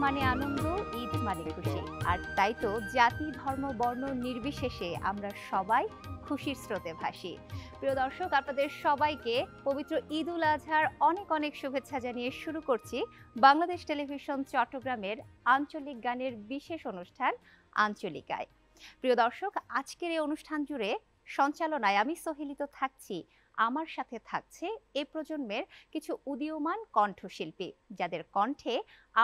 মানে আনন্দ, ঈদ মানে খুশি। আর তাই তো জাতি, ধর্ম, বর্ণ নির্বিশেষে আমরা সবাই খুশির স্রোতে ভাসি। প্রিয় দর্শক, আপনাদের সবাইকে পবিত্র ঈদ উল আজহার অনেক অনেক শুভেচ্ছা জানিয়ে শুরু করছি বাংলাদেশ টেলিভিশন চট্টগ্রামের আঞ্চলিক গানের বিশেষ অনুষ্ঠান আঞ্চলিকায়। প্রিয় দর্শক, আজকের এই অনুষ্ঠান জুড়ে সঞ্চালনায় আমি সহিলিত থাকছি। আমার সাথে থাকছে এ প্রজন্মের কিছু উদীয়মান কণ্ঠশিল্পী, যাদের কণ্ঠে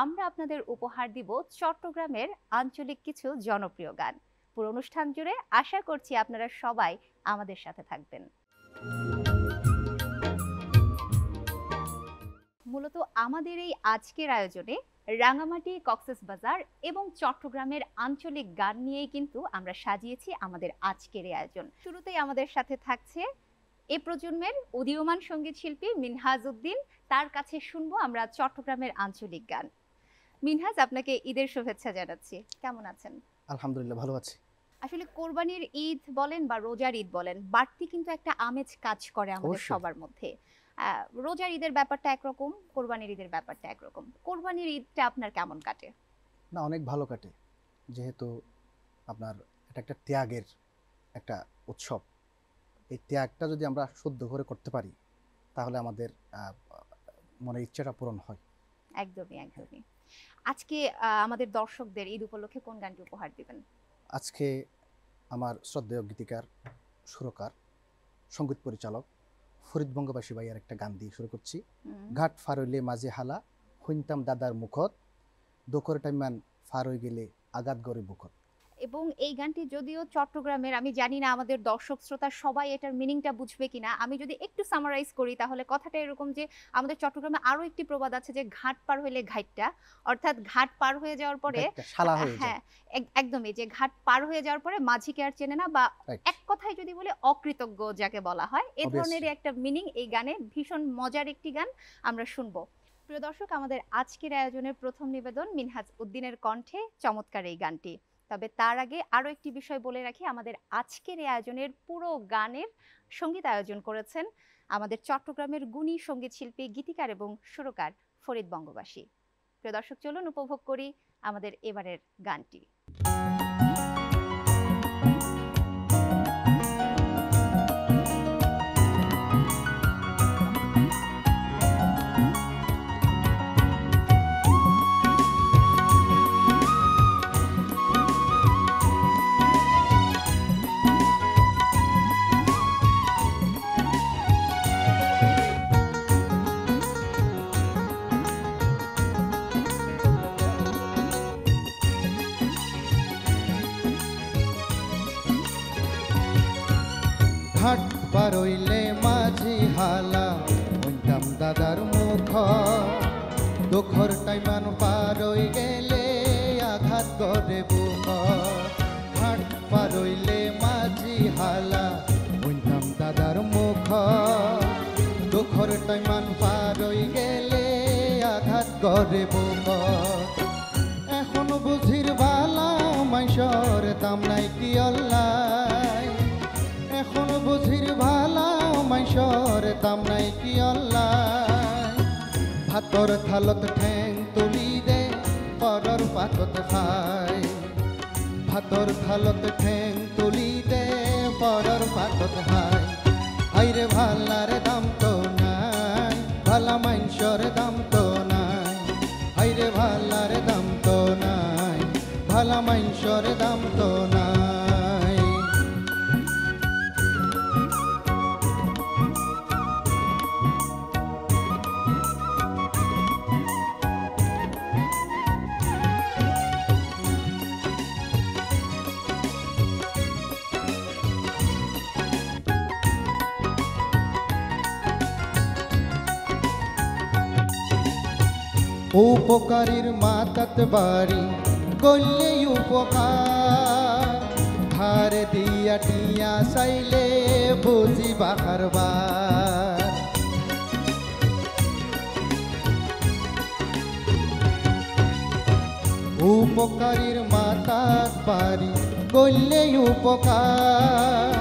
আমরা আপনাদের উপহার দিব চট্টগ্রামের আঞ্চলিক কিছু জনপ্রিয় গান। পুরো অনুষ্ঠান জুড়ে আশা করছি আপনারা সবাই আমাদের সাথে থাকবেন। মূলত আমাদের এই আজকের আয়োজনে রাঙামাটি, কক্সবাজার এবং চট্টগ্রামের আঞ্চলিক গান নিয়েই কিন্তু আমরা সাজিয়েছি আমাদের আজকের এই আয়োজন। শুরুতেই আমাদের সাথে থাকছে এ প্রজন্মের উদীয়মান সঙ্গীত শিল্পী মিনহাজ উদ্দিন। তার কাছে শুনবো আমরা চট্টগ্রামের আঞ্চলিক গান। মিনহাজ, আপনাকে ঈদের শুভেচ্ছা জানাচ্ছি। কেমন আছেন? আলহামদুলিল্লাহ, ভালো আছি। আসলে কোরবানির ঈদ বলেন বা রোজার ঈদ বলেন, বাড়তি কিন্তু একটা আমেজ কাজ করে আমাদের সবার মধ্যে। রোজার ঈদের ব্যাপারটা একরকম, কোরবানির ঈদের ব্যাপারটা একরকম। কোরবানির ঈদটা আপনার কেমন কাটে? না, অনেক ভালো কাটে, যেহেতু আপনার এটা একটা ত্যাগের একটা উৎসব। এই ত্যাগটা যদি আমরা শুদ্ধ করে করতে পারি তাহলে আমাদের মনের ইচ্ছাটা পূরণ হয়। একদমই একদমই। আজকে আমাদের দর্শকদের ঈদ উপলক্ষে কোন গানটি উপহার দিবেন? আজকে আমার শ্রদ্ধেয় গীতিকার, সুরকার, সঙ্গীত পরিচালক ফরিদ বঙ্গবাসী ভাইয়ার একটা গান দিয়ে শুরু করছি। ঘাট ফারইলে মাঝে হালা, হইনতাম দাদার মুখত, দোকর টাইমান ফার হয়ে গেলে আঘাত গড়ে বুকত। এবং এই গানটি যদিও চট্টগ্রামের, আমি জানি না আমাদের দর্শক শ্রোতা সবাই এটার মিনিংটা বুঝবে কিনা। আমি যদি একটু সামারাইজ করি তাহলে কথাটা এরকম যে আমাদের চট্টগ্রামে আরো একটি প্রবাদ আছে যে ঘাট পার হইলে ঘাইটটা, অর্থাৎ ঘাট পার হয়ে যাওয়ার পরে হ্যাঁ একদমই, যে ঘাট পার হয়ে যাওয়ার পরে মাঝিকে আর চেনে না, বা এক কথায় যদি বলে অকৃতজ্ঞ যাকে বলা হয়, এই ধরনের একটা মিনিং এই গানে। ভীষণ মজার একটি গান, আমরা শুনবো। প্রিয় দর্শক, আমাদের আজকের আয়োজনের প্রথম নিবেদন মিনহাজ উদ্দিনের কণ্ঠে চমৎকার এই গানটি। তবে তার আগে আরো একটি বিষয় বলে রাখি, আমাদের আজকের এই আয়োজনের পুরো গানের সঙ্গীত আয়োজন করেছেন আমাদের চট্টগ্রামের গুণী সঙ্গীত শিল্পী, গীতিকার এবং সুরকার ফরিদ বঙ্গবাসী। প্রিয় দর্শক, চলুন উপভোগ করি আমাদের এবারের গানটি। ঘাট পারইলে মাঝি হালা, হইতাম দাদার মুখ, দুঃখর টাইমান পারই গেলে আঘাত গড়ে বুক। ঘাট পারইলে মাঝি হালা, হইতাম দাদার মুখ, দুঃখর টাইমান পারই গেলে আঘাত গড়ে বুক। এখন বুঝির বালা মাইসর দাম নাই কি অল্লাই, এখন বুঝির ভালা মাইসর দাম নাই কি অল্লাই। ভাতর থালত ঠ্যাং তুলি দে পরর পাতত খাই, ভাতর থালত ঠ্যাং তুলি দে পরর পাতত খাই। হাইরে ভালার দাম তো নাই, ভালা মাইসর দাম তো নাই। হাইরে ভালার দাম তো নাই, ভালা মাইসর দাম তো নাই। উপকারীর মাতাত বাড়ি গল্লে উপকার, ধারে দিয়া টিয়া চাইলে বুঝি বাহারবার। উপকারীর মাতাত বাড়ি গল্লে উপকার,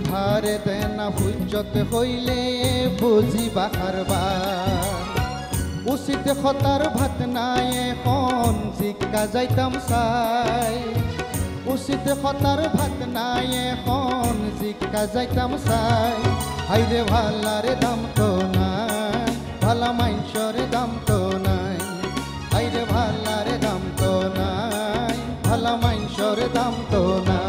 ধারে দেনা হুজ্জত হইলে বুঝি বাহারবার। উচিত হতার ভাত নাই এখন জিকা যাইতাম চাই উচিত হতার ভাত নাই এখন জিকা যাইতাম চাই হাইরে ভালারে দাম তো নাই ভালা মাইনসরে দাম তো নাই হাইরে ভালারে দাম তো নাই ভালা মাইনসরে দাম তো নাই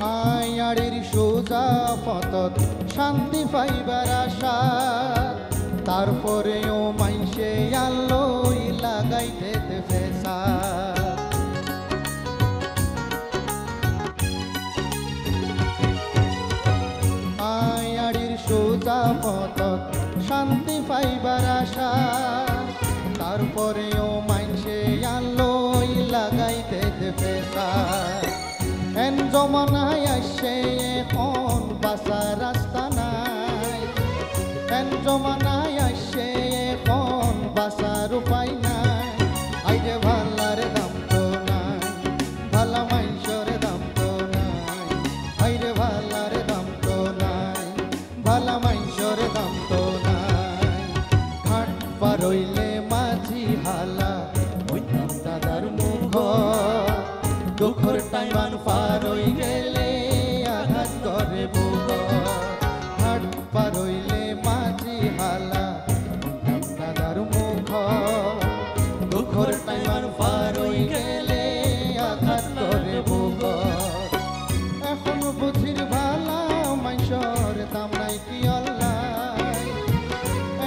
মায়াড়ির সোজা পথত শান্তি পাইবার আশা তারপরেও মাইসে আলোই লাগাইতে ফেসা মায়াড়ির সোজা পথত শান্তি পাইবার আশা তারপরেও মাইসে আলোই লাগাইতে ফেসা এন জমানায় আসে এখন বাসা রাস্তা নাই এন জমানায় আসে এখন বাসার উপায় নাই আইরে ভালার দাম তো নাই ভালা মাইসর দাম তো নাই আইরে ভালার দাম তো নাই ভালা মাইসর দাম তো নাই ঘাট পারইলে মাঝি হালা ওই দাদার মুখ দুঃখর টাইমান পার হই গেলে আঘাত করে বুক হাট পার হইলে মাঝি হালা দাদার মুখ দুঃখর টাইমান পার হই গেলে আঘাত করে বুক এখন বুঝির ভালা মাইসর দাম নাই কি অল্লাই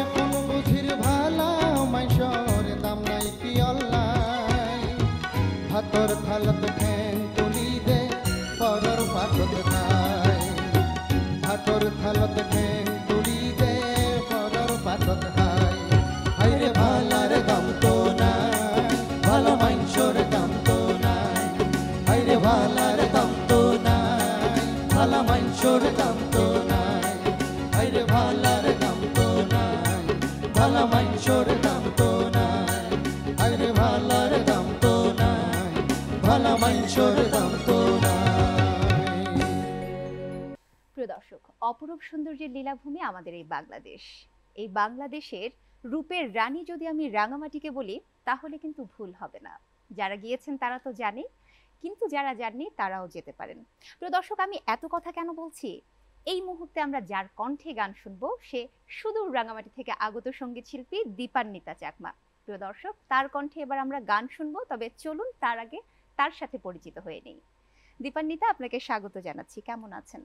এখন বুঝির ভালা মাইসর দাম নাই কি অল্লাই ভাতর থালত ঠ্যাং তুলি দে পরর পাতত খায় ভাতর থালত ঠ্যাং তুলি দে পরর পাতত খায় হাইরে ভালার দাম তো নাই ভালো মাইনসর দাম তো নাই হাইরে ভালার দাম তো নাই ভালো মাইনসর দাম তো নাই হাইরে ভালার দাম তো নাই ভালো মাইনসর দাম তো নাই হাইরে ভালার দাম তো নাই ভালা মাইনসর দাম তো নাই প্রিয় দর্শক, অপরূপ সৌন্দর্যের লীলাভূমি আমাদের এই বাংলাদেশ। এই বাংলাদেশের রূপের রানী যদি আমি রাঙামাটিকে বলি তাহলে কিন্তু ভুল হবে না। যারা গিয়েছেন তারা তো জানে, কিন্তু যারা জাননি তারাও যেতে পারেন। প্রিয় দর্শক, আমি এত কথা কেন বলছি? এই মুহূর্তে আমরা যার কণ্ঠে গান শুনবো সে সুদূর রাঙামাটি থেকে আগত সঙ্গীত শিল্পী দীপান্বিতা চাকমা। প্রিয় দর্শক, তার কণ্ঠে এবার আমরা গান শুনবো, তবে চলুন তার আগে তার সাথে পরিচিত হয়ে নেই। দীপান্বিতা, আপনাকে স্বাগত জানাচ্ছি। কেমন আছেন?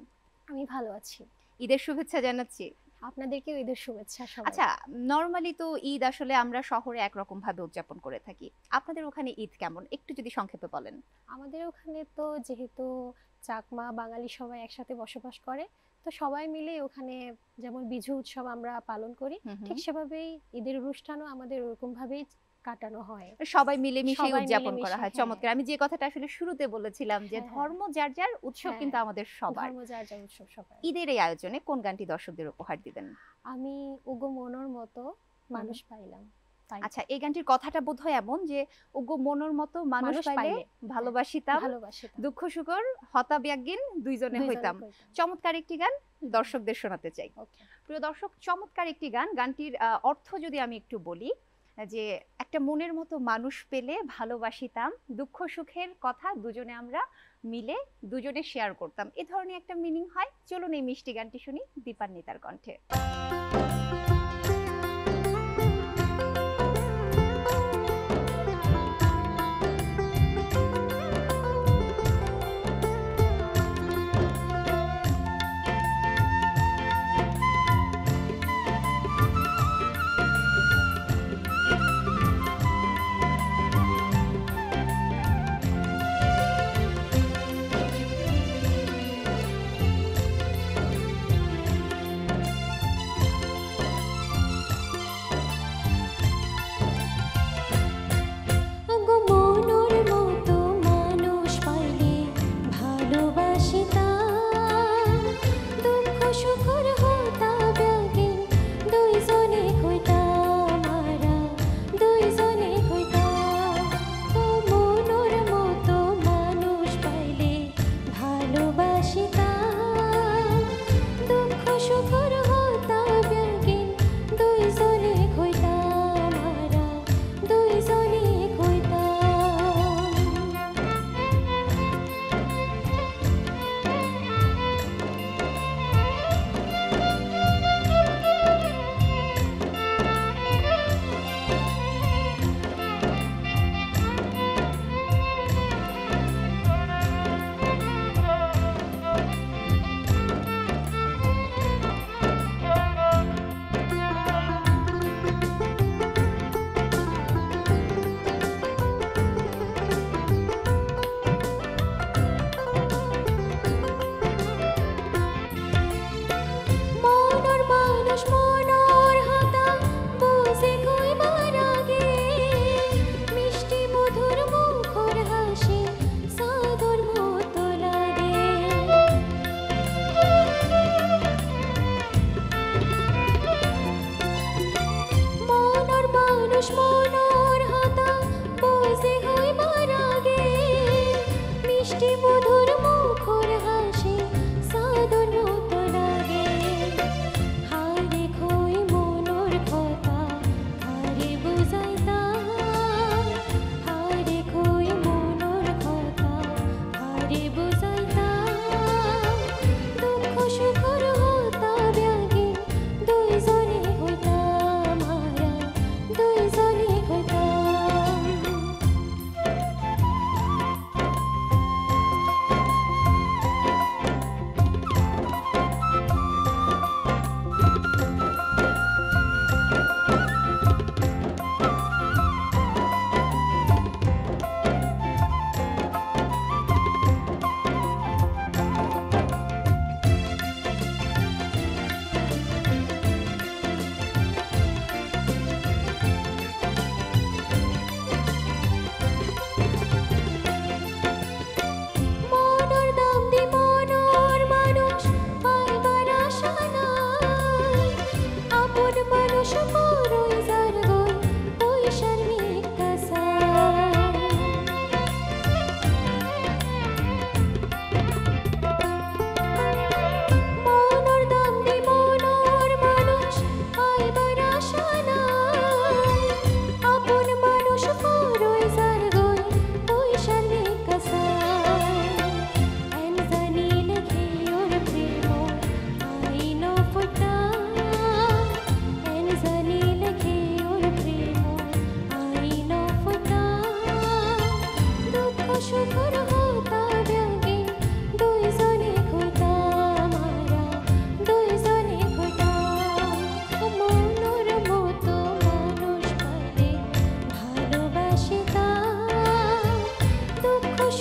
আমি ভালো আছি। ঈদের শুভেচ্ছা জানাচ্ছি। আপনাদেরকেও ঈদের শুভেচ্ছা সবাই। আচ্ছা, নরমালি তো ঈদ আসলে আমরা শহরে একরকম ভাবে উদযাপন করে থাকি, আপনাদের ওখানে ঈদ কেমন একটু যদি সংক্ষেপে বলেন। আমাদের ওখানে তো যেহেতু চাকমা বাঙালি সবাই একসাথে বসবাস করে, তো সবাই মিলে ওখানে যেমন বিজু উৎসব আমরা পালন করি, ঠিক সেভাবেই ঈদের অনুষ্ঠানও আমাদের ওরকম ভাবেই কাটানো হয়, সবাই মিলেমিশে সবাই উদযাপন করা মিলেমিশে, হয়। হ্যাঁ। চমৎকার। আমি যে কথাটা আসলে শুরুতে বলেছিলাম যে হ্যাঁ, ধর্ম যার যার, উৎসব হ্যাঁ, কিন্তু আমাদের সবার। ধর্ম যার যার উৎসব সবার। ঈদের এই আয়োজনে কোন গানটি দর্শকদের উপহার দিবেন? আমি ওগো মনোর মতো মানুষ পাইলাম। আচ্ছা, এই গানটির কথাটা বোধহয় এমন যে ওগো মনোর মতো মানুষ পাইলে ভালোবাসিতাম, দুঃখ সুখর হতাব্যাগিন দুইজনে হইতাম। চমৎকার একটি গান দর্শকদের শোনাতে চাই। প্রিয় দর্শক, চমৎকার একটি গান। গানটির অর্থ যদি আমি একটু বলি, যে একটা মনের মতো মানুষ পেলে ভালোবাসিতাম, দুঃখ সুখের কথা দুজনে আমরা মিলে দুজনে শেয়ার করতাম, এ ধরনের একটা মিনিং হয়। চলুন এই মিষ্টি গানটি শুনি দীপান্বিতার কণ্ঠে।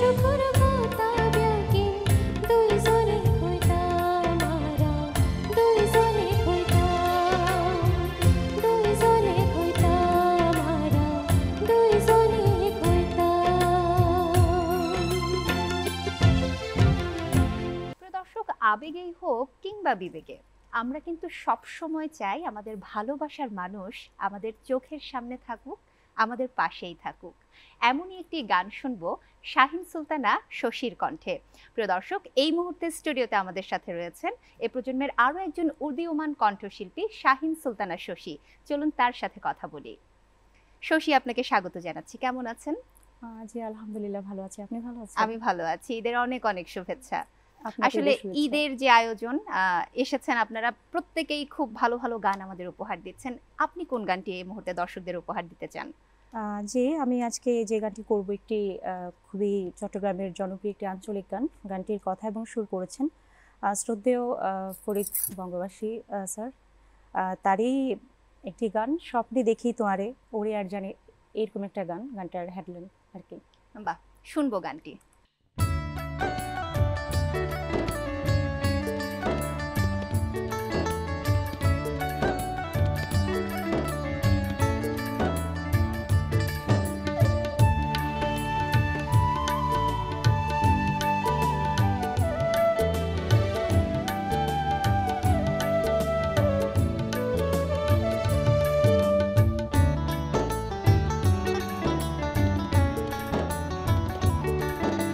সুখর কথা ব্যাকি দুইজনে হইতাম মারা দুইজনে হইতাম দুইজনে হইতাম মারা দুইজনে হইতাম। প্রিয় দর্শক, আবেগেই হোক কিংবা বিবেকে, আমরা কিন্তু সব সময় চাই আমাদের ভালোবাসার মানুষ আমাদের চোখের সামনে থাকুক, আমাদের পাশেই থাকুক। এমনই একটি গান শুনবো শাহিন সুলতানা শশীর কণ্ঠে। প্রিয় দর্শক, এই মুহূর্তে স্টুডিওতে আমাদের সাথে রয়েছেন এ প্রজন্মের আরো একজন উদীয়মান কণ্ঠশিল্পী শাহিন সুলতানা শশী। চলুন তার সাথে কথা বলি। শশী, আপনাকে স্বাগত জানাচ্ছি। কেমন আছেন? জি আলহামদুলিল্লাহ ভালো আছি। আপনি ভালো আছেন? আমি ভালো আছি। ঈদের অনেক অনেক শুভেচ্ছা। আপনাকে আসলে ঈদের শুভেচ্ছা। ঈদের যে আয়োজন, এসেছেন আপনারা প্রত্যেকেই খুব ভালো ভালো গান আমাদের উপহার দিচ্ছেন। আপনি কোন গানটি এই মুহূর্তে দর্শকদের উপহার দিতে চান? জি আমি আজকে যে গানটি করব একটি খুবই চট্টগ্রামের জনপ্রিয় একটি আঞ্চলিক গান। গানটির কথা এবং সুর করেছেন শ্রদ্ধেয় ফরিদ বঙ্গবাসী স্যার। তারই একটি গান, স্বপ্নে দেখি তোমারে ওরে আর জানে, এরকম একটা গান, গানটার হেডলাইন আর কি। বাহ, শুনবো গানটি। সুখর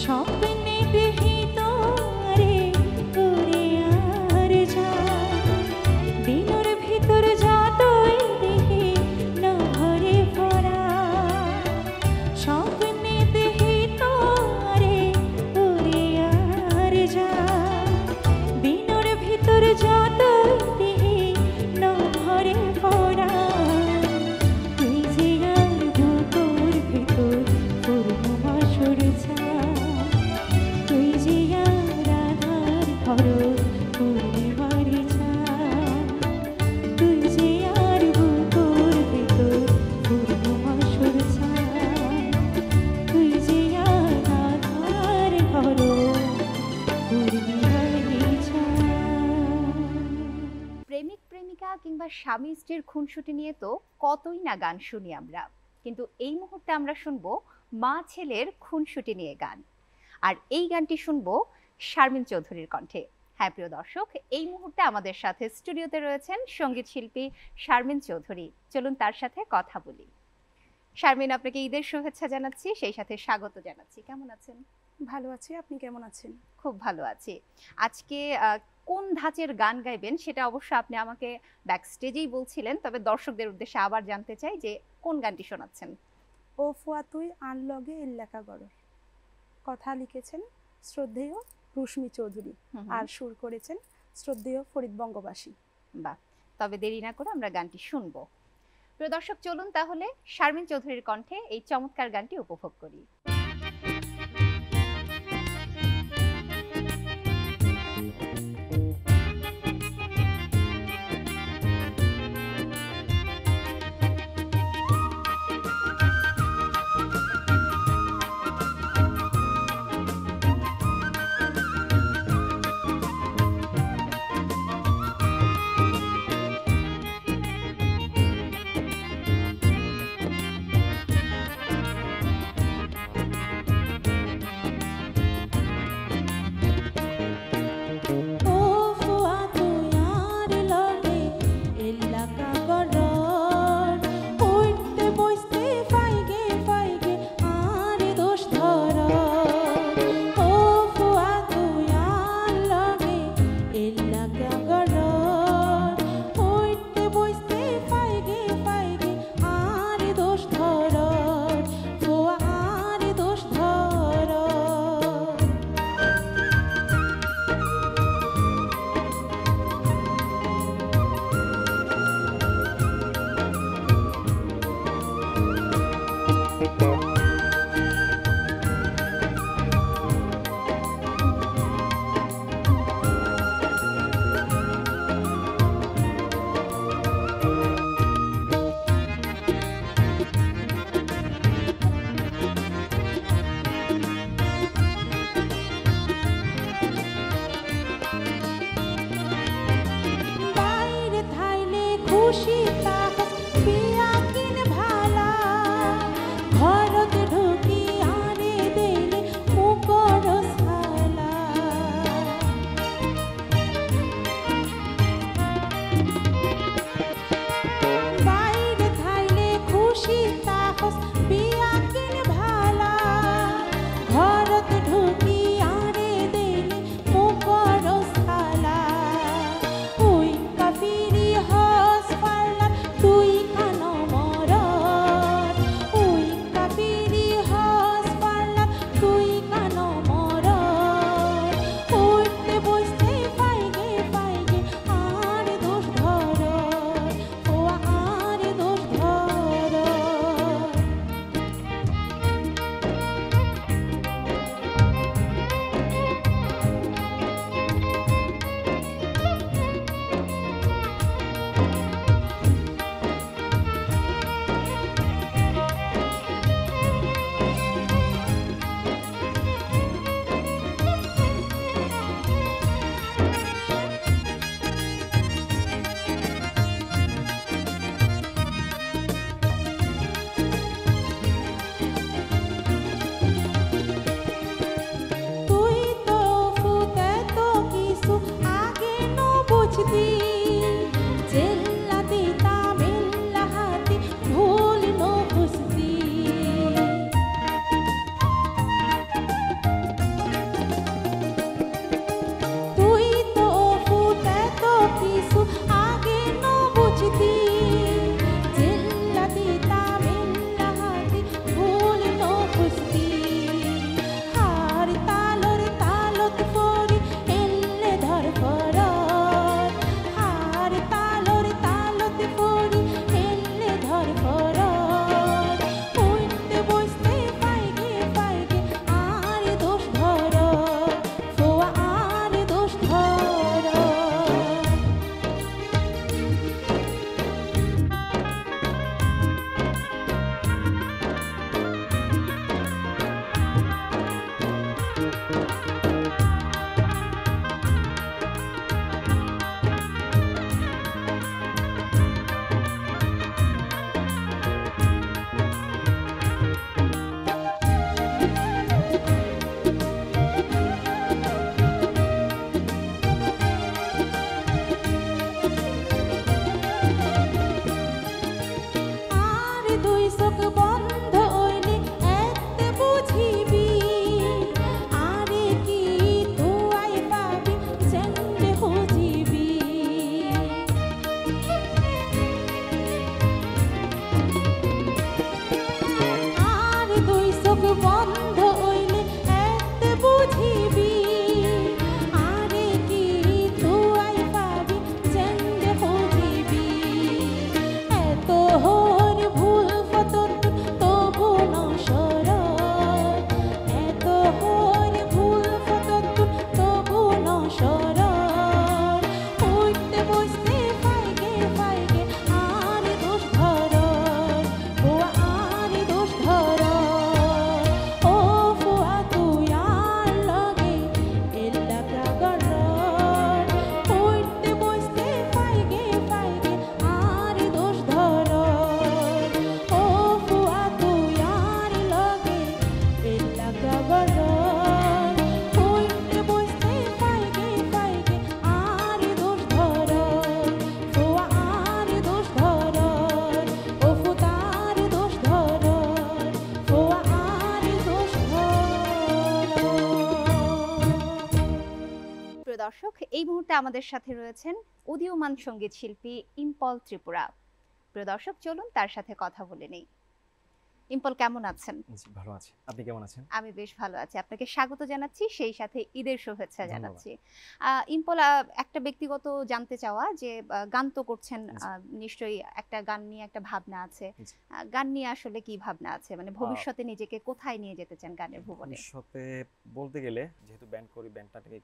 স্বপ্নে দেখি তোরে তোরে আর যায় দিনের ভিতর যতই দেখি না ভরে ভরা স্বপ্নে দেখি তোরে তোরে আর যায় দিনের ভিতর যতই দেখি না ভরে ভরা তুই যে আর বুকের ভিতর পূর্ণিমা সূর্যা তুই যে আর আধার ঘর পূর্ণিমার চাঁদ তুই যে আর বুকের ভিতর পূর্ণিমা সূর্যা তুই যে আর আধার ঘর পূর্ণিমার চাঁদ। প্রেমিক প্রেমিকা কিংবা স্বামী স্ত্রীর খুনসুটি নিয়ে তো কতই না গান শুনি আমরা, কিন্তু এই মুহূর্তে আমরা শুনবো মা ছেলের খুনসুটি নিয়ে গান। আর এই গানটি শুনবো শারমিন চৌধুরীর কণ্ঠে। হ্যাঁ প্রিয় দর্শক, এই মুহূর্তে আমাদের সাথে স্টুডিওতে রয়েছেন সঙ্গীত শিল্পী শারমিন চৌধুরী। চলুন তার সাথে কথা বলি। শারমিন, আপনাকে ঈদের শুভেচ্ছা জানাচ্ছি, সেই সাথে স্বাগত জানাচ্ছি। কেমন আছেন? ভালো আছি, আপনি কেমন আছেন? খুব ভালো আছি। আজকে কোন ধাঁচের গান গাইবেন সেটা অবশ্য আপনি আমাকে ব্যাকস্টেজেই বলছিলেন, তবে দর্শকদের উদ্দেশ্যে আবার জানতে চাই যে কোন গানটি শোনাচ্ছেন। ও ফুয়া তুই আনলগে এল্লাকা গড়র, কথা লিখেছেন শ্রদ্ধেয় রুশমি চৌধুরী আর সুর করেছেন শ্রদ্ধেয় ফরিদ বঙ্গবাসী। বাহ, তবে দেরি না করে আমরা গানটি শুনবো। প্রিয় দর্শক, চলুন তাহলে শারমিন চৌধুরীর কণ্ঠে এই চমৎকার গানটি উপভোগ করি। দর্শক, এই মুহূর্তে আমাদের সাথে রয়েছেন উদীয়মান সঙ্গীত শিল্পী ইম্পল ত্রিপুরা। প্রিয় দর্শক, চলুন তার সাথে কথা বলে নেই। ইম্পল, কেমন আছেন? জি, ভালো আছি। আপনি কেমন আছেন? আমি বেশ ভালো আছি। আপনাকে স্বাগত জানাচ্ছি, সেই সাথে ঈদের শুভেচ্ছা ধন্যবাদ। জানাচ্ছি। ইম্পল, একটা ব্যক্তিগত জানতে চাওয়া যে গান তো করছেন, নিশ্চয়ই একটা গান নিয়ে একটা ভাবনা আছে। জি। গান নিয়ে আসলে কি ভাবনা আছে, মানে ভবিষ্যতে নিজেকে কোথায় নিয়ে যেতে চান গানের ভুবনে? ভবিষ্যতে বলতে গেলে যেহেতু ব্যান্ড করি, ব্যান্ডটাকে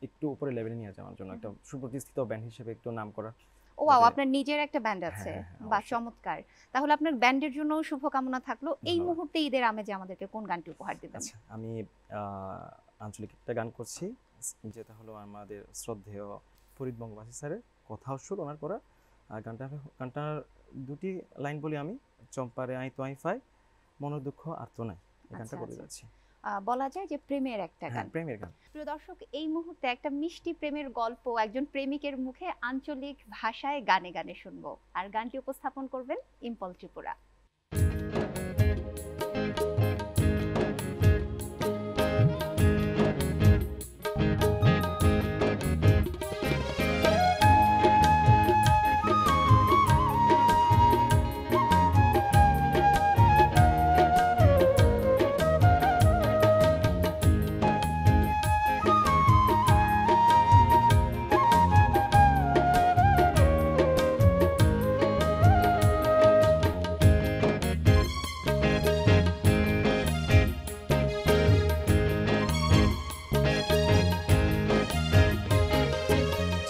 একটু উপরে লেভেলে নিয়ে যাওয়ার জন্য, একটা সুপ্রতিষ্ঠিত ব্যান্ড হিসেবে একটু নাম করা। ওয়াও, যাতে- আপনার নিজের একটা ব্যান্ড আছে? হ্যাঁ, হ্যাঁ, বা অবশ্যই। চমৎকার। তাহলে আপনার ব্যান্ডের জন্য শুভকামনা থাকলো। এই ধন্যবাদ। মুহূর্তে ঈদের আমেজে আমাদেরকে কোন গানটি উপহার দিবেন? আচ্ছা, আমি আঞ্চলিক একটা গান করছি, যেটা হলো আমাদের শ্রদ্ধেয় ফরিদ বঙ্গবাসী স্যারের কথাও সুর ওনার করা। আর গানটার দুটি লাইন বলি আমি। চম্পারে আই তো আই ফাই, মনের দুঃখ আর তো নাই। এই গানটা আচ্ছা, করে আচ্ছা। যাচ্ছি। বলা যায় যে প্রেমের একটা হ্যাঁ, গান। প্রেমের গান। প্রিয় দর্শক, এই মুহূর্তে একটা মিষ্টি প্রেমের গল্প একজন প্রেমিকের মুখে আঞ্চলিক ভাষায় গানে গানে শুনবো। আর গানটি উপস্থাপন করবেন ইম্পল ত্রিপুরা।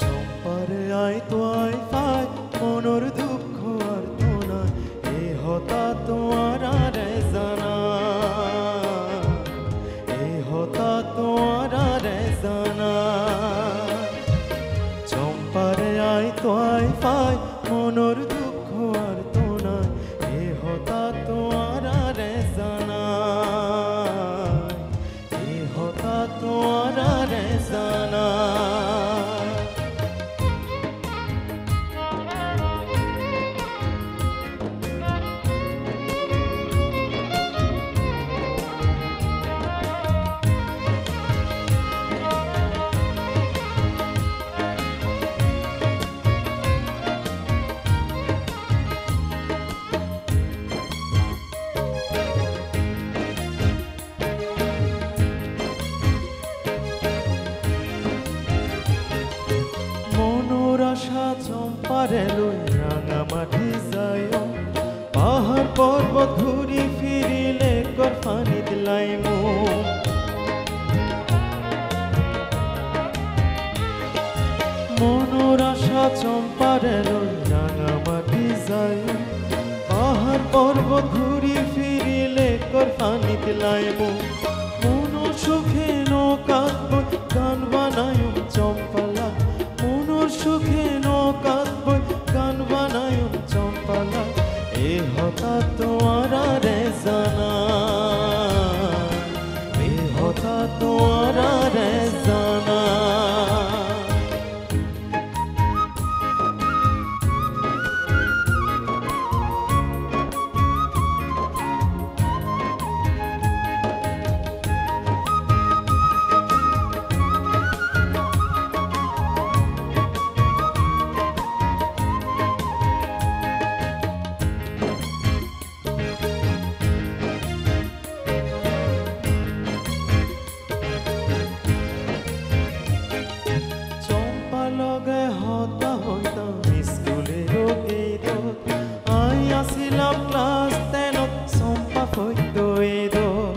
চম্পারে আই তো আই ফাই, মনোর দুঃখ আর তো না, এ হতা তোমার আর জানা, এ হতা তোমার আর জানা। চম্পারে আই তো আই ফাই, মনোর দুঃখ আর তো না, এ হতা তোমার আর জানা, এ হতা তোমার আর জানা। মনোর আশা চম্পারে লই রাঙামাটি যায়, পাহাড় পর্বত ঘুরি ফিরিলে কর ফানি দিলাই মো। মনোর আশা চম্পারে লই রাঙামাটি যায়, পাহাড় পর্বত ঘুরি ফিরিলে কর ফানি দিলাই মো। মনোর সুখে নৌকাত বই গান বানায় চম্পালা, মনোর সুখে নৌকাত বই গান বানায় চম্পালা, এ হতা তোমার রে জানা, এ হতা তোমার রে জানা। চম্পা লগে হতা হইতাম স্কুলের গেইদত, আই আসিলাম ক্লাস 10ত, চম্পা হইত এদত।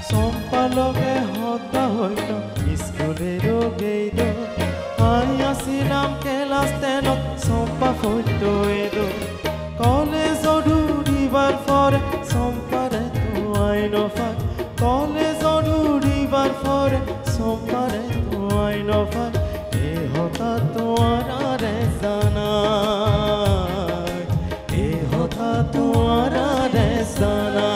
চম্পা লগে হতা হইতাম স্কুলের গেইদত, আই আসিলাম ক্লাস 10ত, চম্পা হইত এদত। কলেজ উড়িবার পরে চম্পারে তো আই নফাক, কলেজ উড়িবার পরে চম্পারে তো আই নফাক, এ হতা তোমার রে জানা, এ হতা তোমার রে জানা।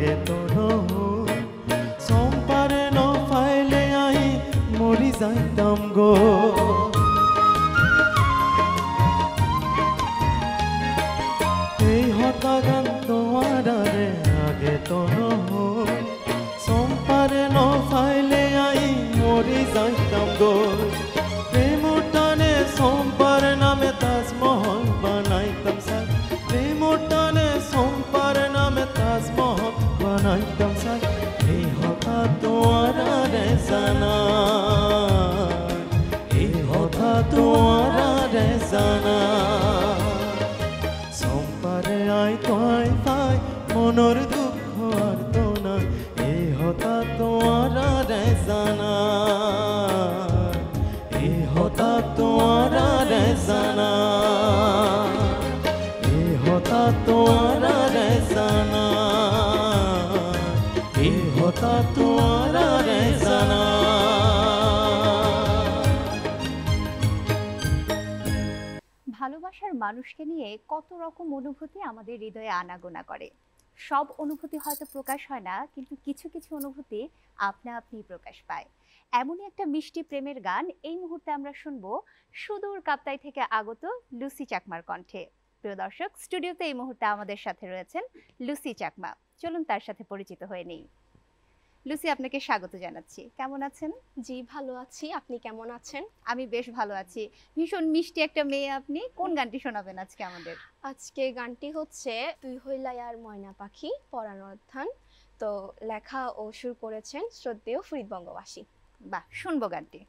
আগে তো নহল সম্পারে ন ফাইলে আই মরি যাইতাম গো এই হতা গান তোমার আরে আগে তো নহল সম্পারে ন ফাইলে আই মরি যাইতাম গো প্রেম টানে সম্পার নামে তাজমহল বানাইতাম সাই প্রেম টানে সম্পার নামে তাজমহল বানাইতাম সাই এই হতা তোমার আরে জানা এই হতা তোমার আরে জানা সম্পারে আই তোয় পাই মনের দুঃখ আর তো না এই হতা তোমার আরে জানা এই হতা তোমার আরে জানা এই হতা তোমার আরে জানা এই হতা তোমার আরে জানা ভালোবাসার মানুষকে নিয়ে কত রকম অনুভূতি আমাদের হৃদয়ে আনাগোনা করে। সব অনুভূতি হয়তো প্রকাশ হয় না, কিন্তু কিছু কিছু অনুভূতি আপনা আপনি প্রকাশ পায়। এমনই একটা মিষ্টি প্রেমের গান এই মুহূর্তে আমরা শুনবো সুদূর কাপ্তাই থেকে আগত লুসি চাকমার কণ্ঠে। প্রিয় দর্শক, স্টুডিওতে এই মুহূর্তে আমাদের সাথে রয়েছেন লুসি চাকমা। চলুন তার সাথে পরিচিত হয়ে নিই। লুসি, আপনাকে স্বাগত জানাচ্ছি। কেমন আছেন? জি ভালো আছি, আপনি কেমন আছেন? আমি বেশ ভালো আছি। ভীষণ মিষ্টি একটা মেয়ে আপনি। কোন গানটি শোনাবেন আজকে আমাদের? আজকে গানটি হচ্ছে তুই হইলাই আর ময়না পাখি পরাণ অধ্যান। তো লেখা ও সুর করেছেন শ্রদ্ধেয় ফরিদ বঙ্গবাসী। বাহ, শুনবো গানটি।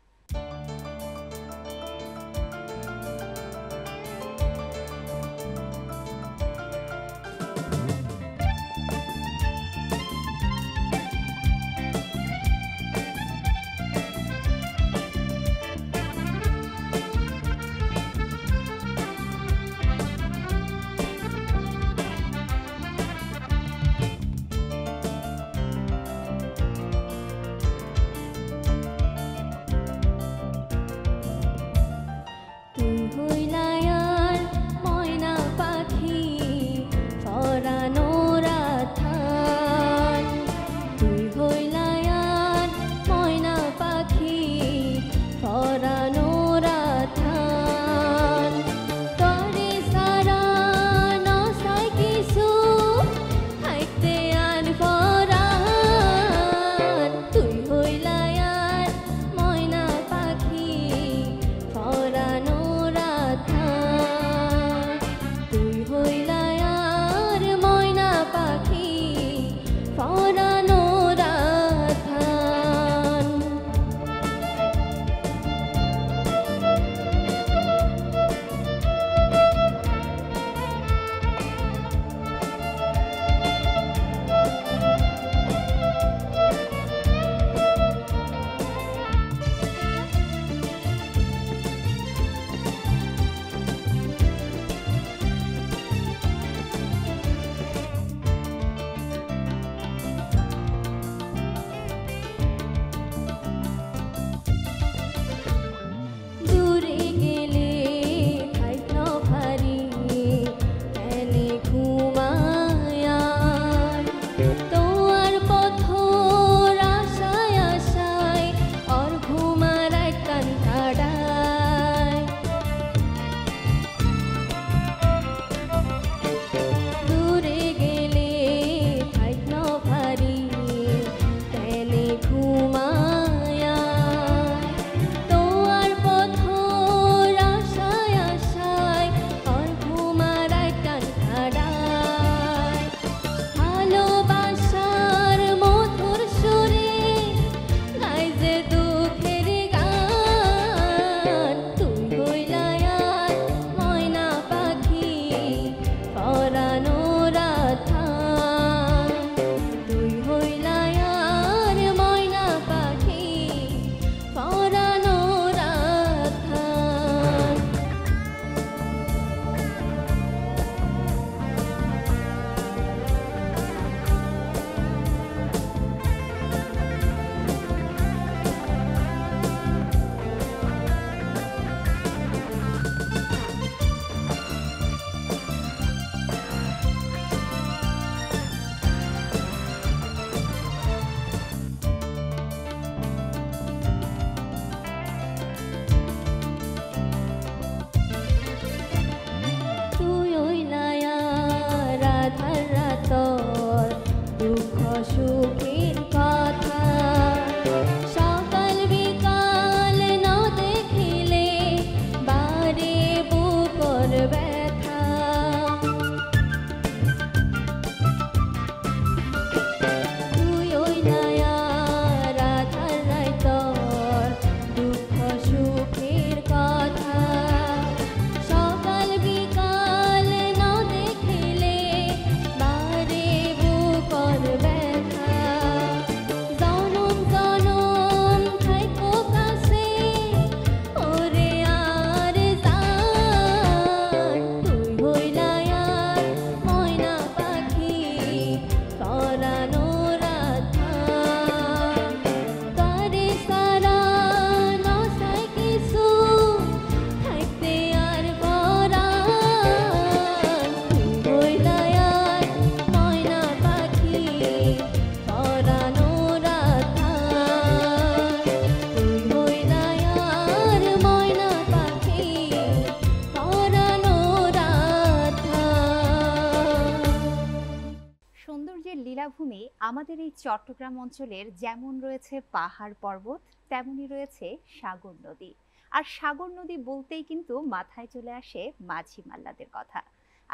বেলাভূমি আমাদের এই চট্টগ্রাম অঞ্চলের যেমন রয়েছে পাহাড় পর্বত, তেমনই রয়েছে সাগর নদী। আর সাগর নদী বলতেই কিন্তু মাথায় চলে আসে মাঝি মাল্লাদের কথা।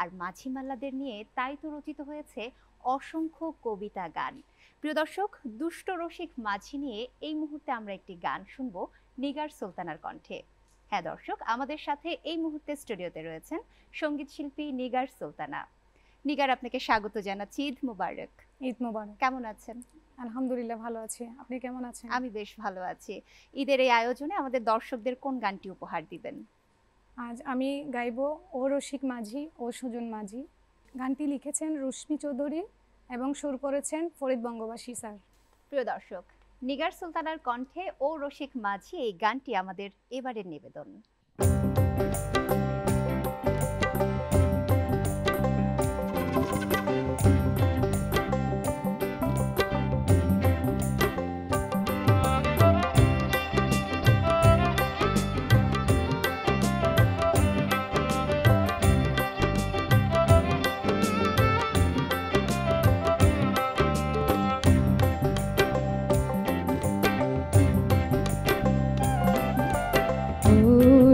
আর মাঝি মাল্লাদের নিয়ে তাই তো রচিত হয়েছে অসংখ্য কবিতা গান। প্রিয় দর্শক, দুষ্ট রসিক মাঝি নিয়ে এই মুহূর্তে আমরা একটি গান শুনবো নিগার সুলতানার কণ্ঠে। হ্যাঁ দর্শক, আমাদের সাথে এই মুহূর্তে স্টুডিওতে রয়েছেন সঙ্গীত শিল্পী নিগার সুলতানা। নিগার, আপনাকে স্বাগত জানাচ্ছি। ঈদ মুবারক। ঈদ মুবারক। কেমন আছেন? আলহামদুলিল্লাহ ভালো আছি, আপনি কেমন আছেন? আমি বেশ ভালো আছি। ঈদের এই আয়োজনে আমাদের দর্শকদের কোন গানটি উপহার দিবেন? আজ আমি গাইবো ও রসিক মাঝি ও সুজন মাঝি। গানটি লিখেছেন রুশমি চৌধুরী এবং সুর করেছেন ফরিদ বঙ্গবাসী স্যার। প্রিয় দর্শক, নিগার সুলতানার কণ্ঠে ও রসিক মাঝি এই গানটি আমাদের এবারের নিবেদন।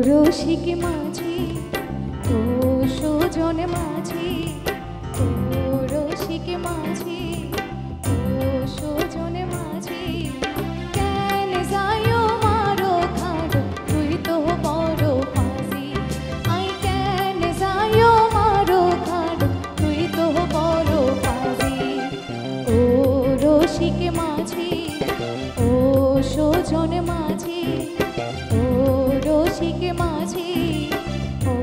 রসিক মাঝি ও সুজন মাঝি, ও রসিক মাঝি ও সুজন মাঝি, কেন যাইও মারো খাট তুই তো বড় ফাজি, আই কেন যাইও মারো খাট তুই তো বড় ফাজি, ও রসিক মাঝি ও সুজন মাঝি, ও রসিক মাঝি ও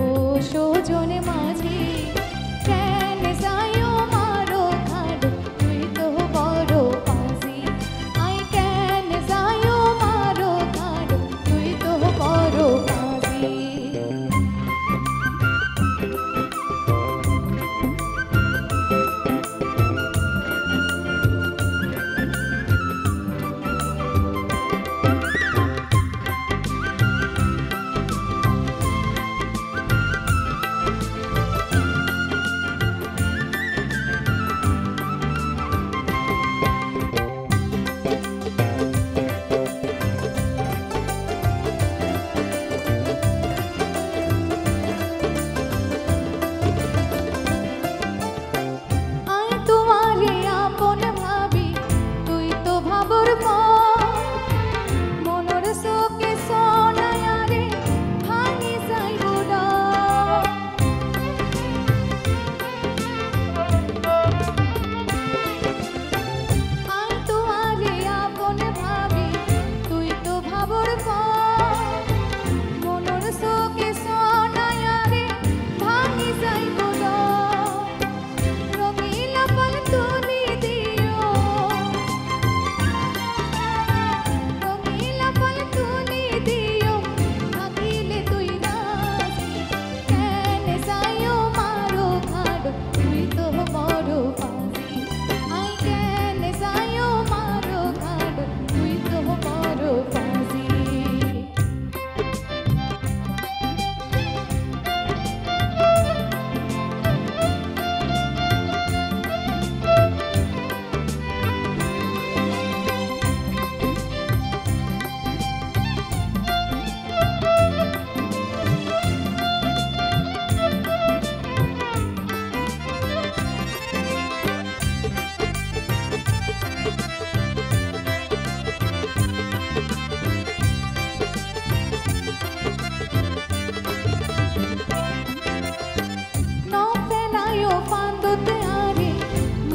সুজন মাঝি, কেন যাইও মারো খাট তুই তো বড় ফাজি, আই কেন যাইও মারো খাট তুই তো বড় ফাজি।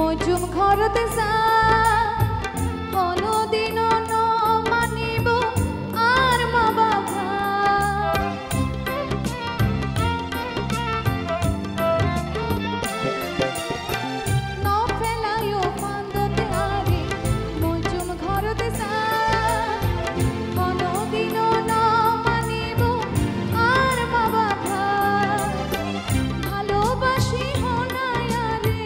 মজুম ঘরতে যা কোনদিন ন মানিব আর মা বাবা, ন ফেলাইও ফান্দতে আরে মজুম ঘরতে যা কোনদিন ন মানিব আর মা বাবা, ভালোবাসি হনায় রে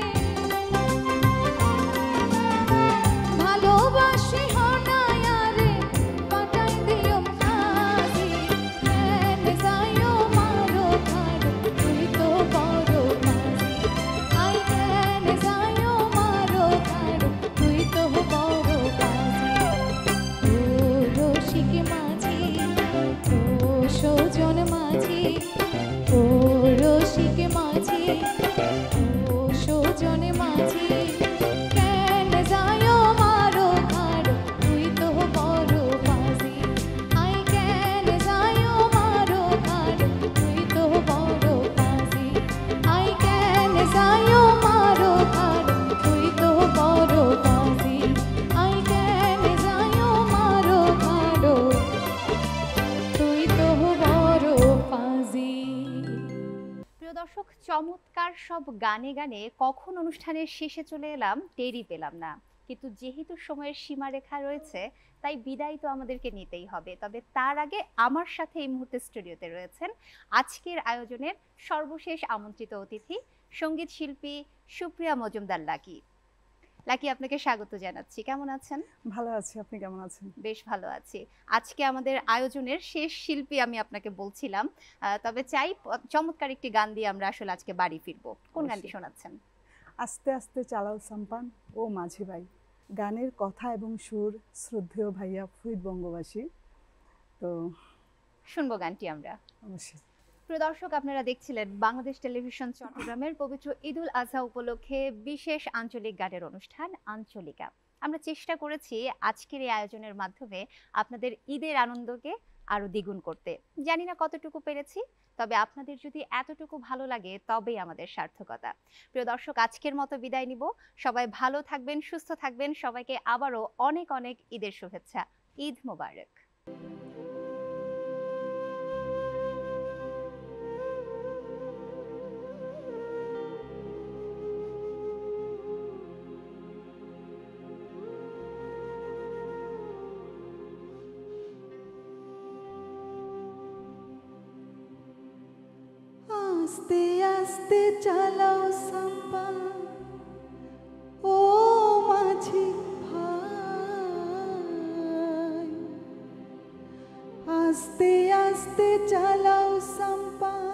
ও সুজন মাঝি কেন যায়ও মারো খাড়ো তুই তো বড় পাজি আই কেন যায়ও মারো খাড়ো তুই তো বড় পাজি আই কেন যায়ও মারো খাড়ো তুই তো বড় পাজি আই কেন যায়ও মারো খাড়ো তুই তো বড় পাজি। প্রিয় দর্শক, চমৎকার সব গানে গানে কখন অনুষ্ঠানের শেষে চলে এলাম টেরই পেলাম না, কিন্তু যেহেতু সময়ের সীমারেখা রয়েছে তাই বিদায় তো আমাদেরকে নিতেই হবে। তবে তার আগে আমার সাথে এই মুহূর্তে স্টুডিওতে রয়েছেন আজকের আয়োজনের সর্বশেষ আমন্ত্রিত অতিথি সঙ্গীত শিল্পী সুপ্রিয়া মজুমদার লাকি। লাকি, আপনাকে স্বাগত জানাচ্ছি। কেমন আছেন? ভালো আছি, আপনি কেমন আছেন? বেশ ভালো আছি। আজকে আমাদের আয়োজনের শেষ শিল্পী আমি আপনাকে বলছিলাম, তবে চাই চমৎকার একটি গান দিয়ে আমরা আসলে আজকে বাড়ি ফিরবো। কোন গানটি শোনাচ্ছেন? আস্তে আস্তে চালাও সাম্পান ও মাঝি ভাই। গানের কথা এবং সুর শ্রদ্ধেয় ভাইয়া ফরিদ বঙ্গবাসী। তো শুনবো গানটি আমরা অবশ্যই। প্রিয় দর্শক, আপনারা দেখছিলেন বাংলাদেশ টেলিভিশন চট্টগ্রামের পবিত্র ঈদুল আজহা উপলক্ষে বিশেষ আঞ্চলিক গানের অনুষ্ঠান আঞ্চলিকা। আমরা চেষ্টা করেছি আজকের এই আয়োজনের মাধ্যমে আপনাদের ঈদের আনন্দকে আরো দ্বিগুণ করতে। জানি না কতটুকু পেরেছি, তবে আপনাদের যদি এতটুকু ভালো লাগে তবেই আমাদের সার্থকতা। প্রিয় দর্শক, আজকের মতো বিদায় নিব। সবাই ভালো থাকবেন, সুস্থ থাকবেন। সবাইকে আবারও অনেক অনেক ঈদের শুভেচ্ছা। ঈদ মোবারক। আস্তে আস্তে চালাও সাম্পান ও মাঝি ভাই আস্তে আস্তে চালাও সাম্পান